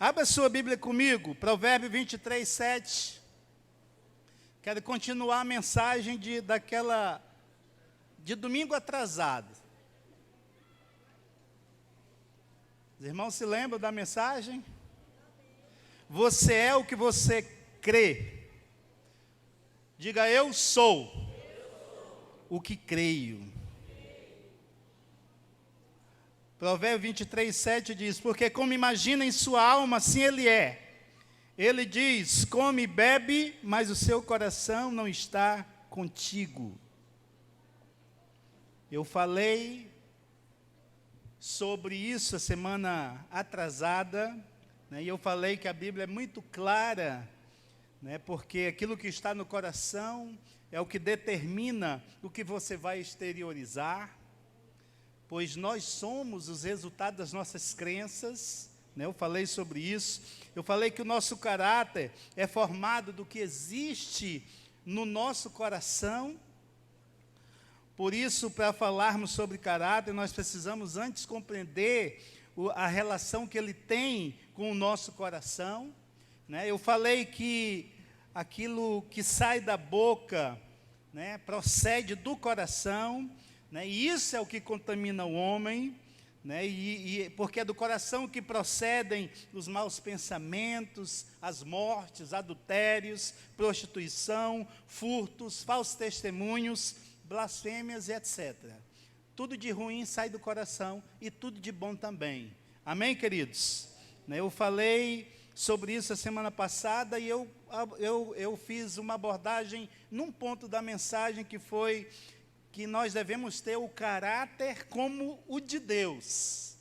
Abra sua Bíblia comigo, Provérbio 23, 7. Quero continuar a mensagem de domingo atrasado. Os irmãos se lembram da mensagem? Você é o que você crê. Diga, eu sou o que creio. Provérbio 23, 7 diz, porque como imagina em sua alma, assim ele é. Ele diz, come e bebe, mas o seu coração não está contigo. Eu falei sobre isso a semana atrasada, né, e eu falei que a Bíblia é muito clara, né, porque aquilo que está no coração é o que determina o que você vai exteriorizar, pois nós somos os resultados das nossas crenças, né, eu falei sobre isso. Eu falei que o nosso caráter é formado do que existe no nosso coração. Por isso, para falarmos sobre caráter, nós precisamos antes compreender a relação que ele tem com o nosso coração, né? Eu falei que aquilo que sai da boca, né, procede do coração, né, e isso é o que contamina o homem, né, porque é do coração que procedem os maus pensamentos, as mortes, adultérios, prostituição, furtos, falsos testemunhos, blasfêmias e etc. Tudo de ruim sai do coração e tudo de bom também. Amém, queridos? Eu falei sobre isso a semana passada e eu fiz uma abordagem num ponto da mensagem que foi que nós devemos ter o caráter como o de Deus,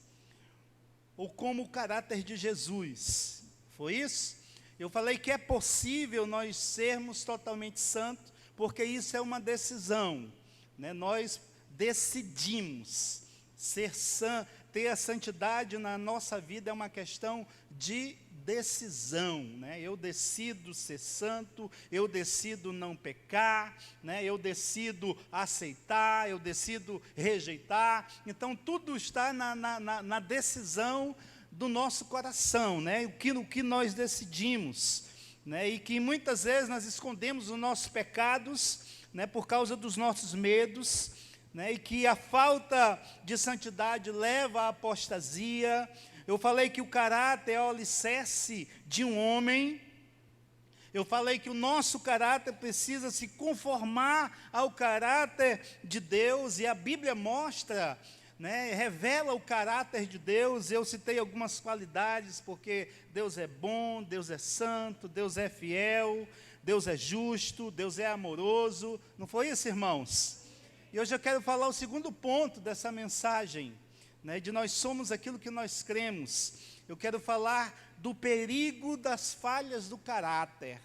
ou como o caráter de Jesus. Foi isso? Eu falei que é possível nós sermos totalmente santos, porque isso é uma decisão, né? Nós decidimos ser santos, ter a santidade na nossa vida é uma questão de decisão, né? Eu decido ser santo, eu decido não pecar, né? Eu decido aceitar, eu decido rejeitar. Então, tudo está na decisão do nosso coração, né? O que nós decidimos, né? E que muitas vezes nós escondemos os nossos pecados, né, por causa dos nossos medos, né? E que a falta de santidade leva à apostasia. Eu falei que o caráter é o alicerce de um homem. Eu falei que o nosso caráter precisa se conformar ao caráter de Deus, e a Bíblia mostra, né, revela o caráter de Deus. Eu citei algumas qualidades, porque Deus é bom, Deus é santo, Deus é fiel, Deus é justo, Deus é amoroso. Não foi isso, irmãos? E hoje eu quero falar o segundo ponto dessa mensagem, né, de nós somos aquilo que nós cremos. Eu quero falar do perigo das falhas do caráter.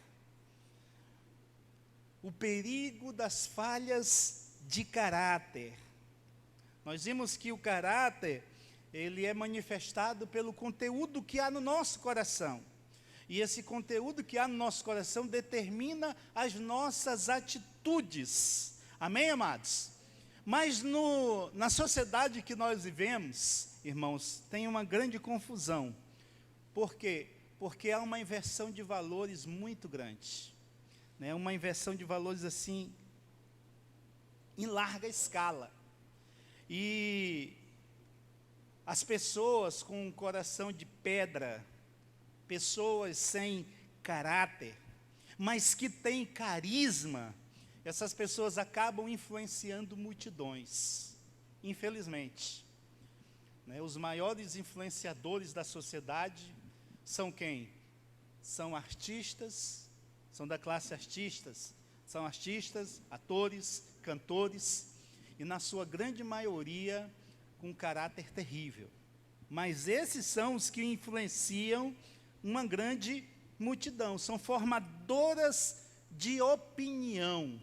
O perigo das falhas de caráter. Nós vimos que o caráter, ele é manifestado pelo conteúdo que há no nosso coração. E esse conteúdo que há no nosso coração determina as nossas atitudes. Amém, amados? Mas na sociedade que nós vivemos, irmãos, tem uma grande confusão. Por quê? Porque há uma inversão de valores muito grande, né? Uma inversão de valores assim, em larga escala. E as pessoas com um coração de pedra, pessoas sem caráter, mas que têm carisma, essas pessoas acabam influenciando multidões, infelizmente, né? Os maiores influenciadores da sociedade são quem? São artistas, são da classe artistas, são artistas, atores, cantores, e na sua grande maioria com caráter terrível. Mas esses são os que influenciam uma grande multidão, são formadoras de opinião.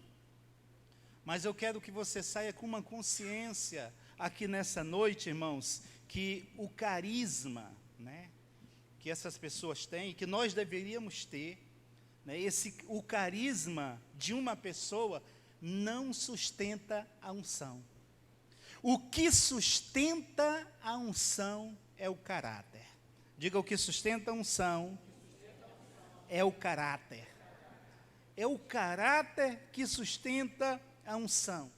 Mas eu quero que você saia com uma consciência aqui nessa noite, irmãos, que o carisma, né, que essas pessoas têm, que nós deveríamos ter, né, o carisma de uma pessoa não sustenta a unção. O que sustenta a unção é o caráter. Diga, o que sustenta a unção é o caráter. É o caráter que sustenta a unção.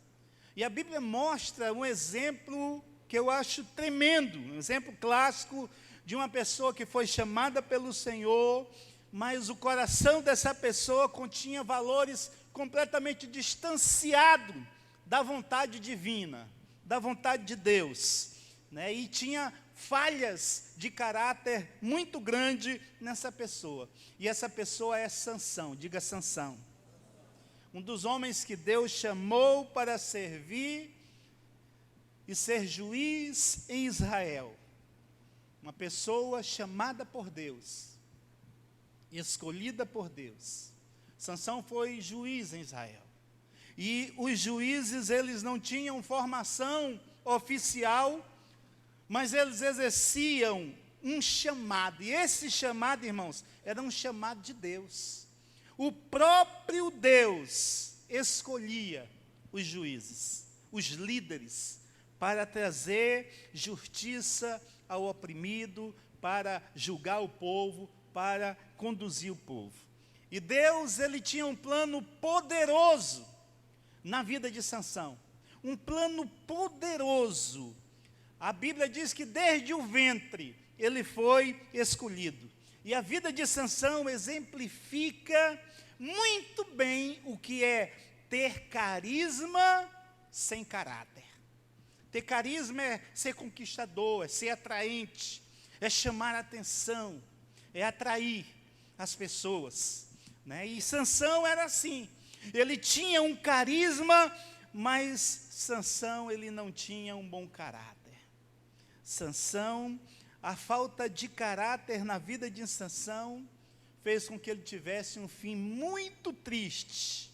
E a Bíblia mostra um exemplo que eu acho tremendo, um exemplo clássico de uma pessoa que foi chamada pelo Senhor, mas o coração dessa pessoa continha valores completamente distanciados da vontade divina, da vontade de Deus, né? E tinha falhas de caráter muito grande nessa pessoa. E essa pessoa é Sansão, diga Sansão. Um dos homens que Deus chamou para servir e ser juiz em Israel. Uma pessoa chamada por Deus, escolhida por Deus. Sansão foi juiz em Israel. E os juízes, eles não tinham formação oficial, mas eles exerciam um chamado. E esse chamado, irmãos, era um chamado de Deus. O próprio Deus escolhia os juízes, os líderes, para trazer justiça ao oprimido, para julgar o povo, para conduzir o povo. E Deus, ele tinha um plano poderoso na vida de Sansão. Um plano poderoso. A Bíblia diz que desde o ventre ele foi escolhido. E a vida de Sansão exemplifica muito bem o que é ter carisma sem caráter. Ter carisma é ser conquistador, é ser atraente, é chamar a atenção, é atrair as pessoas, né? E Sansão era assim. Ele tinha um carisma, mas Sansão, ele não tinha um bom caráter. Sansão, a falta de caráter na vida de Sansão fez com que ele tivesse um fim muito triste.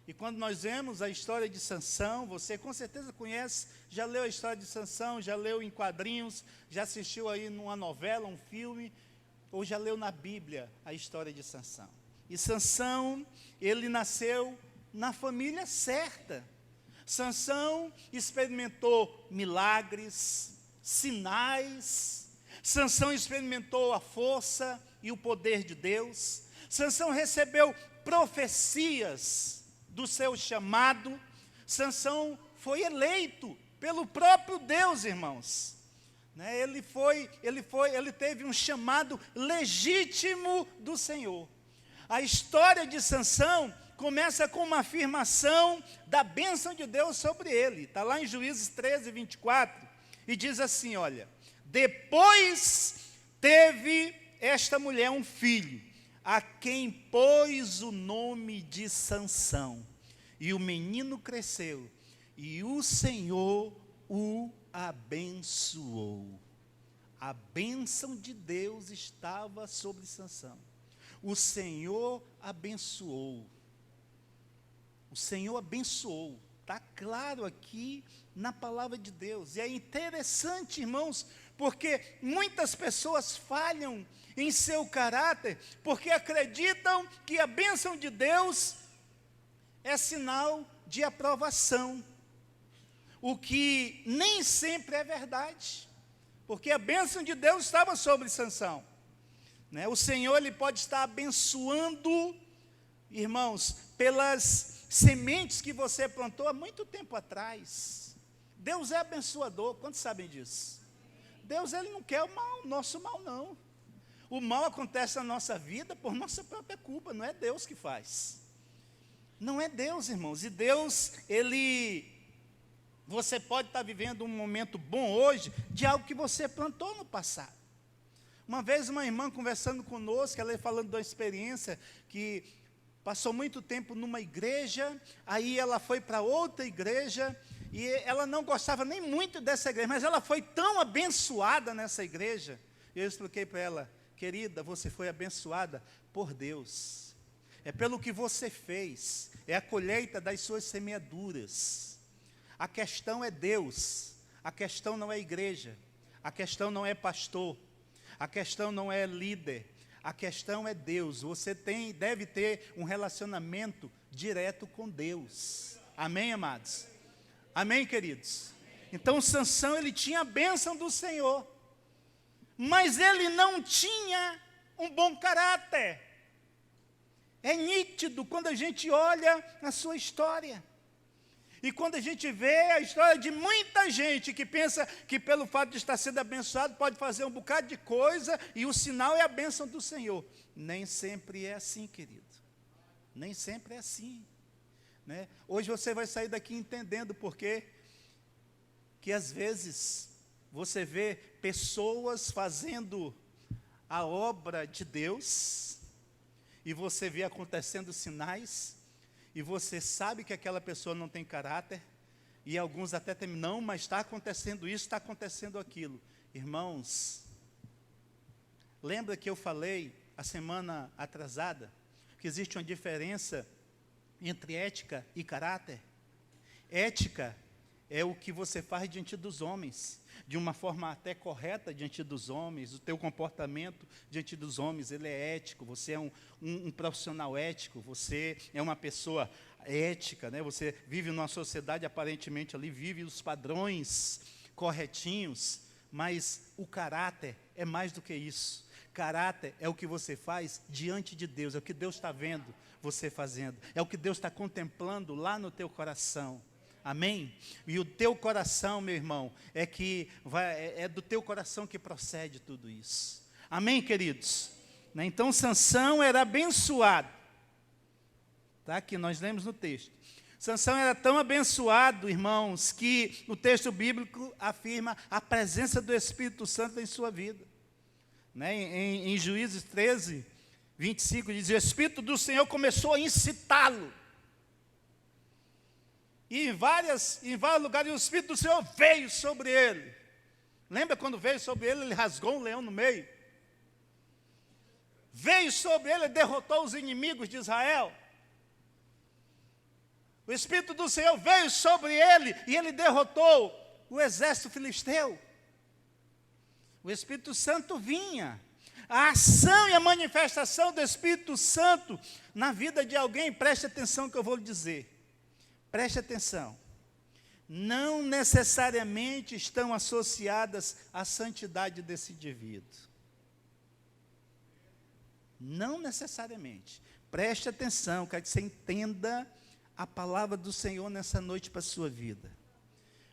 E quando nós vemos a história de Sansão, você com certeza conhece, já leu a história de Sansão, já leu em quadrinhos, já assistiu aí numa novela, um filme, ou já leu na Bíblia a história de Sansão. E Sansão, ele nasceu na família certa. Sansão experimentou milagres, sinais. Sansão experimentou a força e o poder de Deus. Sansão recebeu profecias do seu chamado. Sansão foi eleito pelo próprio Deus, irmãos. Né? Ele teve um chamado legítimo do Senhor. A história de Sansão começa com uma afirmação da bênção de Deus sobre ele. Está lá em Juízes 13, 24, e diz assim, olha, depois teve esta mulher um filho, a quem pôs o nome de Sansão. E o menino cresceu, e o Senhor o abençoou. A bênção de Deus estava sobre Sansão. O Senhor abençoou. O Senhor abençoou. Está claro aqui na palavra de Deus. E é interessante, irmãos, porque muitas pessoas falham em seu caráter, porque acreditam que a bênção de Deus é sinal de aprovação. O que nem sempre é verdade. Porque a bênção de Deus estava sobre Sansão. Né? O Senhor, ele pode estar abençoando, irmãos, pelas sementes que você plantou há muito tempo atrás. Deus é abençoador, quantos sabem disso? Deus, ele não quer o mal, nosso mal não. O mal acontece na nossa vida por nossa própria culpa, não é Deus que faz. Não é Deus, irmãos. E Deus, você pode estar vivendo um momento bom hoje de algo que você plantou no passado. Uma vez uma irmã conversando conosco, ela falando de uma experiência que passou muito tempo numa igreja, aí ela foi para outra igreja, e ela não gostava nem muito dessa igreja, mas ela foi tão abençoada nessa igreja. E eu expliquei para ela, querida, você foi abençoada por Deus. É pelo que você fez, é a colheita das suas semeaduras. A questão é Deus, a questão não é igreja, a questão não é pastor, a questão não é líder, a questão é Deus. Você deve ter um relacionamento direto com Deus. Amém, amados? Amém, queridos? Então, Sansão, ele tinha a bênção do Senhor. mas ele não tinha um bom caráter. É nítido quando a gente olha a sua história. E quando a gente vê a história de muita gente que pensa que pelo fato de estar sendo abençoado pode fazer um bocado de coisa e o sinal é a bênção do Senhor. Nem sempre é assim, querido. Nem sempre é assim. Né? Hoje você vai sair daqui entendendo por quê que às vezes você vê pessoas fazendo a obra de Deus e você vê acontecendo sinais e você sabe que aquela pessoa não tem caráter e alguns até temem, não, mas está acontecendo isso, está acontecendo aquilo. Irmãos, lembra que eu falei a semana atrasada que existe uma diferença entre ética e caráter? Ética é o que você faz diante dos homens, de uma forma até correta diante dos homens, o teu comportamento diante dos homens, ele é ético, você é um profissional ético, você é uma pessoa ética, né? Você vive numa sociedade aparentemente ali, vive os padrões corretinhos, mas o caráter é mais do que isso. Caráter é o que você faz diante de Deus, é o que Deus está vendo você fazendo, é o que Deus está contemplando lá no teu coração. Amém? E o teu coração, meu irmão, é do teu coração que procede tudo isso. Amém, queridos? Né? Então, Sansão era abençoado. Tá? Que nós lemos no texto. Sansão era tão abençoado, irmãos, que o texto bíblico afirma a presença do Espírito Santo em sua vida. Né? Em Juízes 13, 25, diz: o Espírito do Senhor começou a incitá-lo. E em vários lugares o Espírito do Senhor veio sobre ele. Lembra quando veio sobre ele, ele rasgou um leão no meio? Veio sobre ele e derrotou os inimigos de Israel. O Espírito do Senhor veio sobre ele e ele derrotou o exército filisteu. O Espírito Santo vinha. A ação e a manifestação do Espírito Santo na vida de alguém, preste atenção no que eu vou lhe dizer. Preste atenção, não necessariamente estão associadas à santidade desse indivíduo. Não necessariamente. Preste atenção, quero que você entenda a palavra do Senhor nessa noite para a sua vida.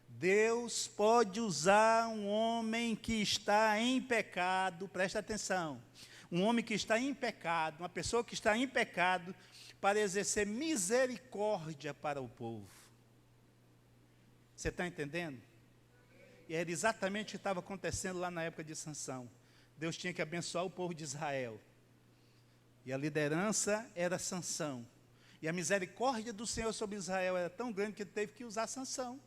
Deus pode usar um homem que está em pecado, preste atenção, um homem que está em pecado, uma pessoa que está em pecado, para exercer misericórdia para o povo. Você está entendendo? E era exatamente o que estava acontecendo lá na época de Sansão. Deus tinha que abençoar o povo de Israel. E a liderança era Sansão. E a misericórdia do Senhor sobre Israel era tão grande que ele teve que usar Sansão.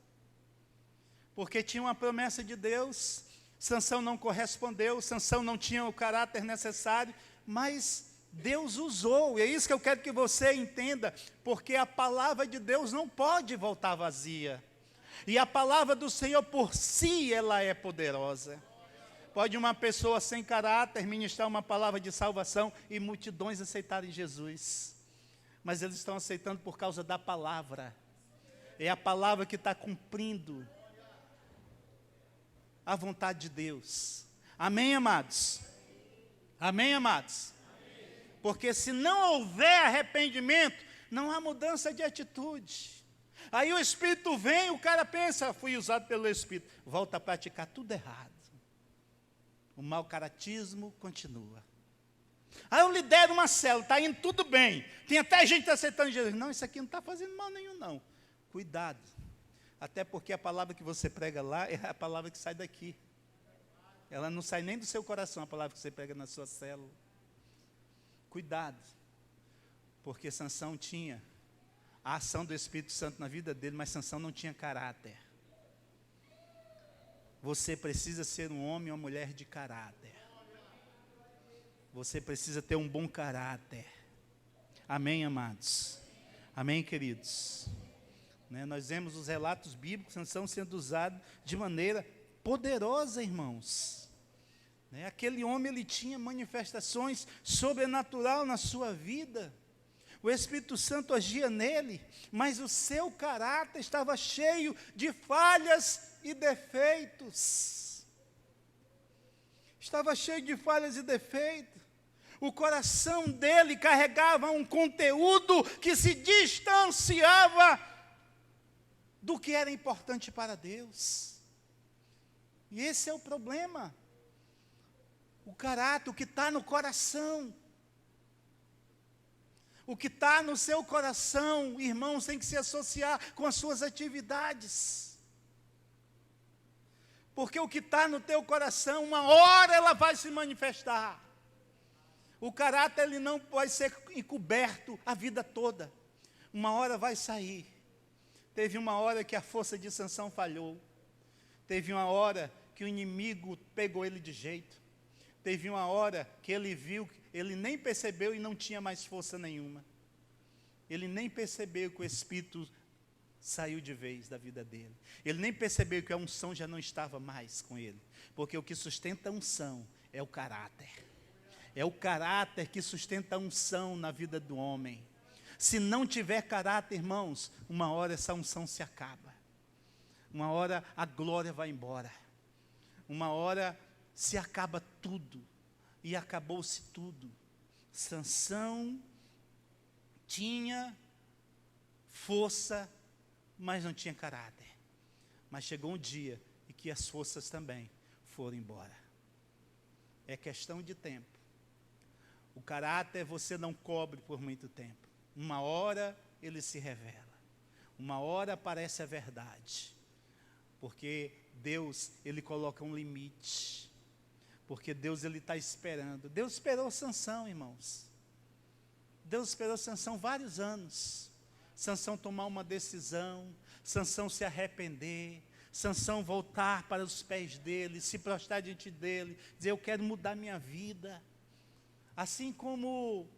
Porque tinha uma promessa de Deus, Sansão não correspondeu, Sansão não tinha o caráter necessário, mas Deus usou, e é isso que eu quero que você entenda, porque a palavra de Deus não pode voltar vazia, e a palavra do Senhor por si, ela é poderosa. Pode uma pessoa sem caráter ministrar uma palavra de salvação e multidões aceitarem Jesus, mas eles estão aceitando por causa da palavra, é a palavra que está cumprindo a vontade de Deus. Amém, amados? Amém, amados? Porque se não houver arrependimento, não há mudança de atitude. Aí o Espírito vem, o cara pensa, fui usado pelo Espírito, volta a praticar tudo errado. O mau caratismo continua. Aí eu lidero uma célula, está indo tudo bem, tem até gente aceitando Jesus. Não, isso aqui não está fazendo mal nenhum, não. Cuidado, até porque a palavra que você prega lá é a palavra que sai daqui. Ela não sai nem do seu coração, a palavra que você prega na sua célula. Cuidado, porque Sansão tinha a ação do Espírito Santo na vida dele, mas Sansão não tinha caráter. Você precisa ser um homem ou uma mulher de caráter. Você precisa ter um bom caráter. Amém, amados? Amém, queridos? Né, nós vemos os relatos bíblicos, Sansão sendo usado de maneira poderosa, irmãos. Né, aquele homem, ele tinha manifestações sobrenaturais na sua vida. O Espírito Santo agia nele, mas o seu caráter estava cheio de falhas e defeitos. estava cheio de falhas e defeitos. O coração dele carregava um conteúdo que se distanciava do que era importante para Deus. E esse é o problema. O caráter, o que está no coração. O que está no seu coração, irmãos, tem que se associar com as suas atividades. Porque o que está no teu coração, uma hora ela vai se manifestar. O caráter ele não pode ser encoberto a vida toda. Uma hora vai sair. Teve uma hora que a força de Sansão falhou. Teve uma hora que o inimigo pegou ele de jeito. Teve uma hora que ele viu, ele nem percebeu e não tinha mais força nenhuma. Ele nem percebeu que o Espírito saiu de vez da vida dele. Ele nem percebeu que a unção já não estava mais com ele. Porque o que sustenta a unção é o caráter. É o caráter que sustenta a unção na vida do homem. Se não tiver caráter, irmãos, uma hora essa unção se acaba. Uma hora a glória vai embora. Uma hora se acaba tudo. E acabou-se tudo. Sansão tinha força, mas não tinha caráter. Mas chegou um dia em que as forças também foram embora. É questão de tempo. O caráter você não cobre por muito tempo. Uma hora ele se revela. Uma hora aparece a verdade. Porque Deus, ele coloca um limite. Porque Deus, ele está esperando. Deus esperou Sansão, irmãos. Deus esperou Sansão vários anos. Sansão tomar uma decisão. Sansão se arrepender. Sansão voltar para os pés dele, se prostrar diante dele, dizer, eu quero mudar minha vida. Assim como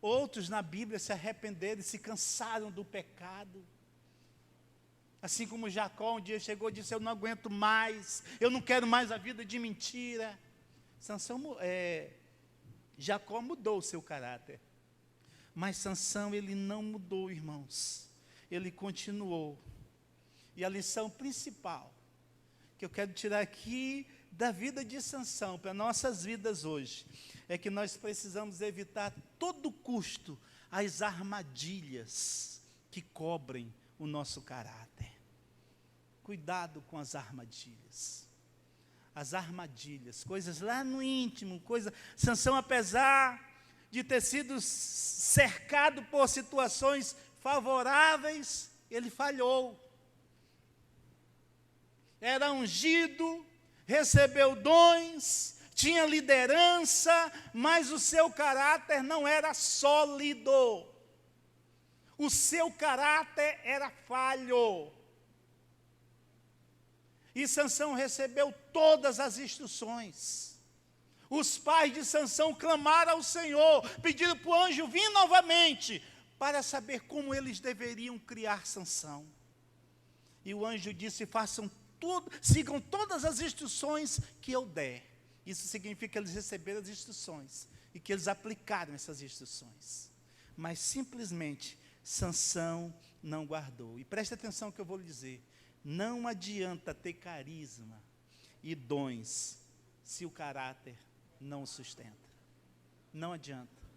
outros na Bíblia se arrependeram e se cansaram do pecado. Assim como Jacó um dia chegou e disse, eu não aguento mais, eu não quero mais a vida de mentira. Jacó mudou o seu caráter. Mas Sansão, ele não mudou, irmãos. Ele continuou. E a lição principal que eu quero tirar aqui da vida de Sansão para nossas vidas hoje é que nós precisamos evitar a todo custo as armadilhas que cobrem o nosso caráter. Cuidado com as armadilhas. As armadilhas, coisas lá no íntimo, Sansão, apesar de ter sido cercado por situações favoráveis, ele falhou. Era ungido, recebeu dons, tinha liderança, mas o seu caráter não era sólido. O seu caráter era falho. E Sansão recebeu todas as instruções. Os pais de Sansão clamaram ao Senhor, pediram para o anjo vir novamente, para saber como eles deveriam criar Sansão. E o anjo disse, façam tudo, sigam todas as instruções que eu der. Isso significa que eles receberam as instruções e que eles aplicaram essas instruções. Mas simplesmente Sansão não guardou. E preste atenção no que eu vou lhe dizer. Não adianta ter carisma e dons se o caráter não sustenta. Não adianta.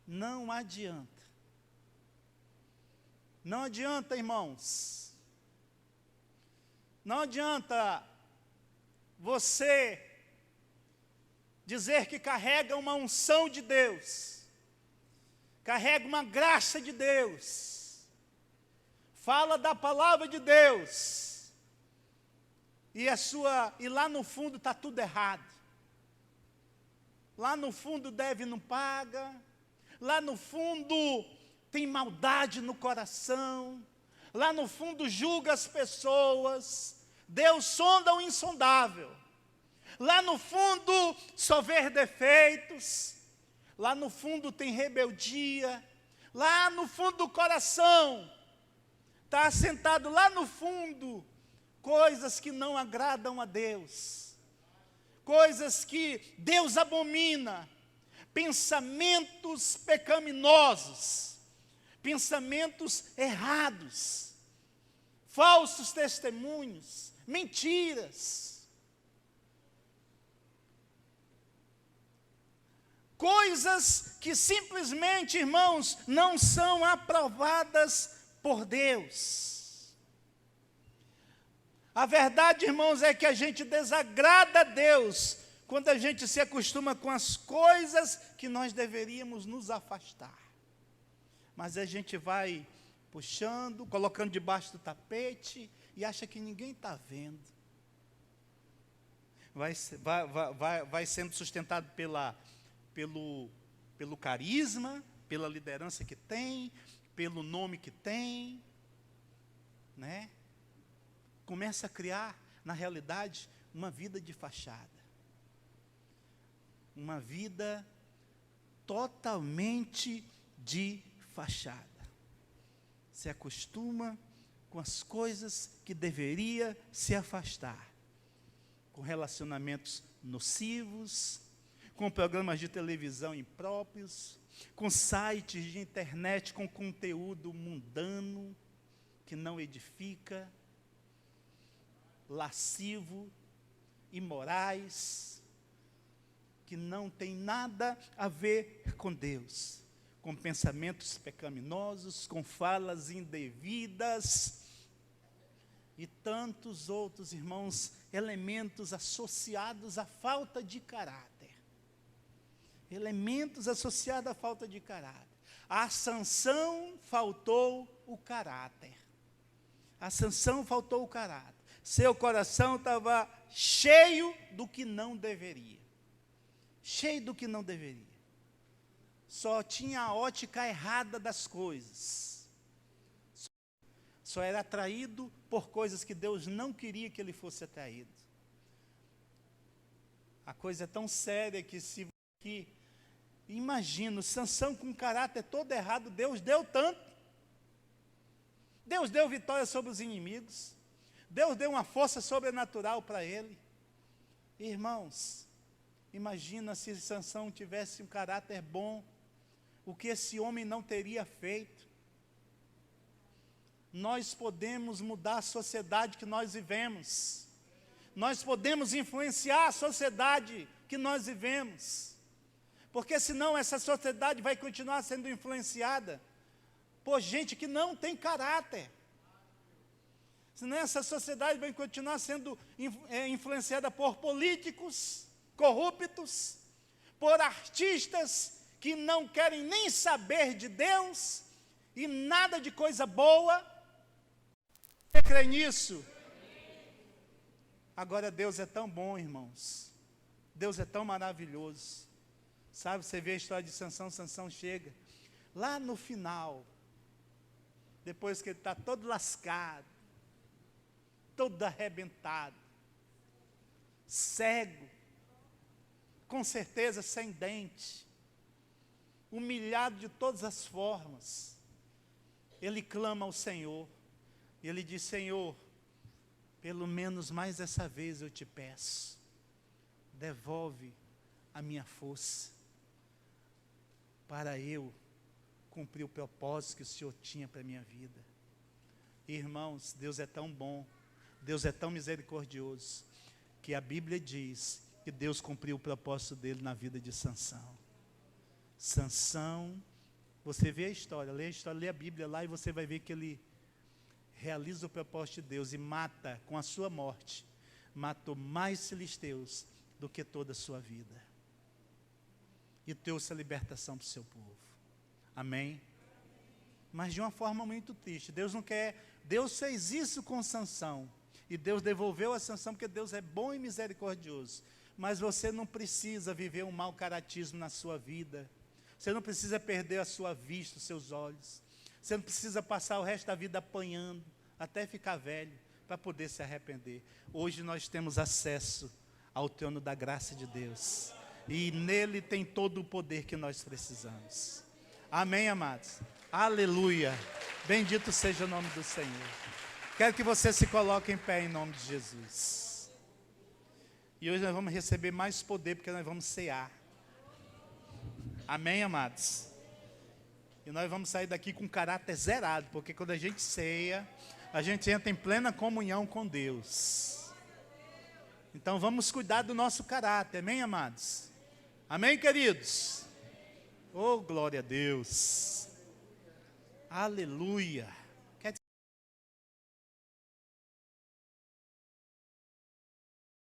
Não adianta. Não adianta, irmãos. Não adianta você dizer que carrega uma unção de Deus, carrega uma graça de Deus, fala da palavra de Deus, e lá no fundo está tudo errado. Lá no fundo deve e não paga, lá no fundo tem maldade no coração, lá no fundo julga as pessoas. Deus sonda o insondável. Lá no fundo só vê defeitos. Lá no fundo tem rebeldia. Lá no fundo do coração está assentado lá no fundo coisas que não agradam a Deus. Coisas que Deus abomina. Pensamentos pecaminosos. Pensamentos errados. Falsos testemunhos. Mentiras. Coisas que simplesmente, irmãos, não são aprovadas por Deus. A verdade, irmãos, é que a gente desagrada a Deus quando a gente se acostuma com as coisas que nós deveríamos nos afastar. Mas a gente vai puxando, colocando debaixo do tapete e acha que ninguém está vendo. Vai sendo sustentado pelo carisma, pela liderança que tem, pelo nome que tem, né? Começa a criar, na realidade, uma vida de fachada. Uma vida totalmente de fachada. Se acostuma com as coisas que deveria se afastar. Com relacionamentos nocivos, com programas de televisão impróprios, com sites de internet com conteúdo mundano, que não edifica, lascivo, imorais, que não tem nada a ver com Deus, com pensamentos pecaminosos, com falas indevidas e tantos outros, irmãos, elementos associados à falta de caráter. Elementos associados à falta de caráter. A Sansão faltou o caráter. A Sansão faltou o caráter. Seu coração estava cheio do que não deveria. Cheio do que não deveria. Só tinha a ótica errada das coisas. Só era atraído por coisas que Deus não queria que ele fosse atraído. A coisa é tão séria que imagino, Sansão com caráter todo errado, Deus deu tanto. Deus deu vitória sobre os inimigos. Deus deu uma força sobrenatural para ele. Irmãos, imagina se Sansão tivesse um caráter bom, o que esse homem não teria feito. Nós podemos mudar a sociedade que nós vivemos. Nós podemos influenciar a sociedade que nós vivemos. Porque senão essa sociedade vai continuar sendo influenciada por gente que não tem caráter. Senão essa sociedade vai continuar sendo influenciada por políticos corruptos, por artistas que não querem nem saber de Deus e nada de coisa boa. Você crê nisso? Agora Deus é tão bom, irmãos. Deus é tão maravilhoso. Sabe, você vê a história de Sansão, Sansão chega lá no final, depois que ele está todo lascado, todo arrebentado, cego, com certeza sem dente, humilhado de todas as formas, ele clama ao Senhor, e ele diz: Senhor, pelo menos mais essa vez eu te peço, devolve a minha força, para eu cumprir o propósito que o Senhor tinha para a minha vida. Irmãos, Deus é tão bom, Deus é tão misericordioso, que a Bíblia diz que Deus cumpriu o propósito dele na vida de Sansão. Sansão, você vê a história, lê a Bíblia lá e você vai ver que ele realiza o propósito de Deus e mata com a sua morte, matou mais filisteus do que toda a sua vida. E trouxe a libertação para o seu povo. Amém? Mas de uma forma muito triste. Deus não quer. Deus fez isso com Sansão. E Deus devolveu a Sansão porque Deus é bom e misericordioso. Mas você não precisa viver um mau caratismo na sua vida. Você não precisa perder a sua vista, os seus olhos. Você não precisa passar o resto da vida apanhando, até ficar velho, para poder se arrepender. Hoje nós temos acesso ao trono da graça de Deus. E nele tem todo o poder que nós precisamos. Amém, amados? Aleluia. Bendito seja o nome do Senhor. Quero que você se coloque em pé em nome de Jesus. E hoje nós vamos receber mais poder, porque nós vamos cear. Amém, amados? E nós vamos sair daqui com caráter zerado, porque quando a gente ceia, a gente entra em plena comunhão com Deus. Então vamos cuidar do nosso caráter, amém, amados? Amém, queridos? Oh, glória a Deus. Aleluia.